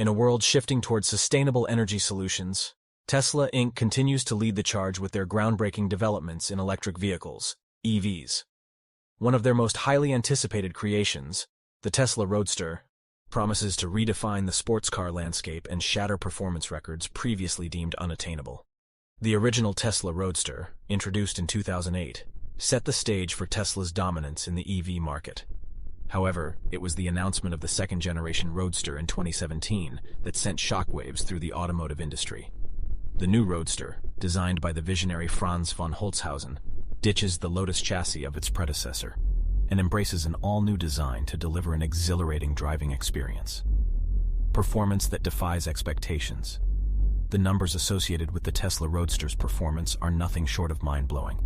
In a world shifting towards sustainable energy solutions, Tesla Inc. continues to lead the charge with their groundbreaking developments in electric vehicles, EVs. One of their most highly anticipated creations, the Tesla Roadster, promises to redefine the sports car landscape and shatter performance records previously deemed unattainable. The original Tesla Roadster, introduced in 2008, set the stage for Tesla's dominance in the EV market. However, it was the announcement of the second-generation Roadster in 2017 that sent shockwaves through the automotive industry. The new Roadster, designed by the visionary Franz von Holzhausen, ditches the Lotus chassis of its predecessor and embraces an all-new design to deliver an exhilarating driving experience. Performance that defies expectations. The numbers associated with the Tesla Roadster's performance are nothing short of mind-blowing.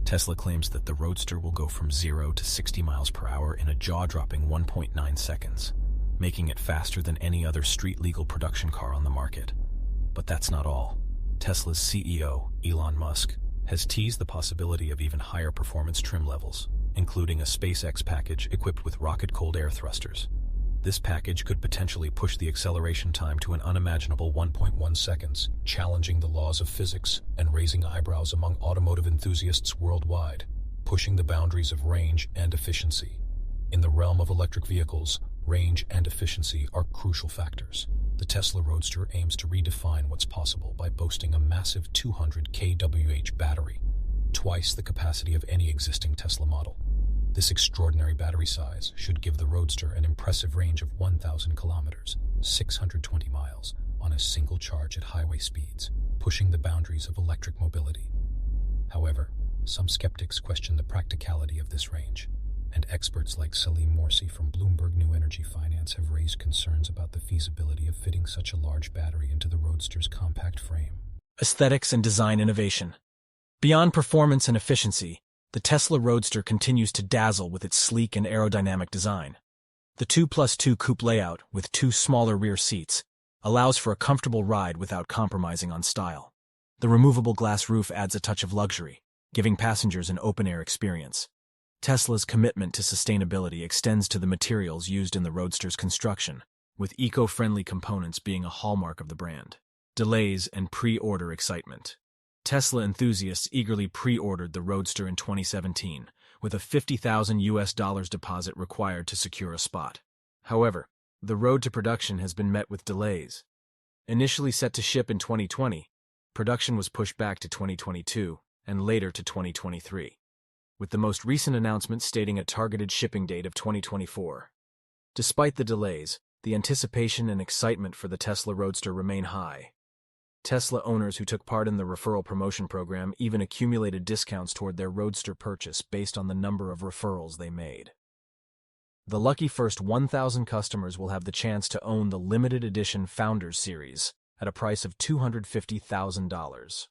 Tesla claims that the Roadster will go from 0 to 60 miles per hour in a jaw-dropping 1.9 seconds, making it faster than any other street-legal production car on the market. But that's not all. Tesla's CEO, Elon Musk, has teased the possibility of even higher performance trim levels, including a SpaceX package equipped with rocket-cooled air thrusters. This package could potentially push the acceleration time to an unimaginable 1.1 seconds, challenging the laws of physics and raising eyebrows among automotive enthusiasts worldwide, pushing the boundaries of range and efficiency. In the realm of electric vehicles, range and efficiency are crucial factors. The Tesla Roadster aims to redefine what's possible by boasting a massive 200 kWh battery, twice the capacity of any existing Tesla model. This extraordinary battery size should give the Roadster an impressive range of 1,000 kilometers, 620 miles, on a single charge at highway speeds, pushing the boundaries of electric mobility. However, some skeptics question the practicality of this range, and experts like Salim Morsi from Bloomberg New Energy Finance have raised concerns about the feasibility of fitting such a large battery into the Roadster's compact frame. Aesthetics and design innovation. Beyond performance and efficiency, the Tesla Roadster continues to dazzle with its sleek and aerodynamic design. The 2+2 coupe layout, with two smaller rear seats, allows for a comfortable ride without compromising on style. The removable glass roof adds a touch of luxury, giving passengers an open-air experience. Tesla's commitment to sustainability extends to the materials used in the Roadster's construction, with eco-friendly components being a hallmark of the brand. Delays and pre-order excitement. Tesla enthusiasts eagerly pre-ordered the Roadster in 2017, with a $50,000 deposit required to secure a spot. However, the road to production has been met with delays. Initially set to ship in 2020, production was pushed back to 2022 and later to 2023, with the most recent announcement stating a targeted shipping date of 2024. Despite the delays, the anticipation and excitement for the Tesla Roadster remain high. Tesla owners who took part in the referral promotion program even accumulated discounts toward their Roadster purchase based on the number of referrals they made. The lucky first 1,000 customers will have the chance to own the limited edition Founders Series at a price of $250,000.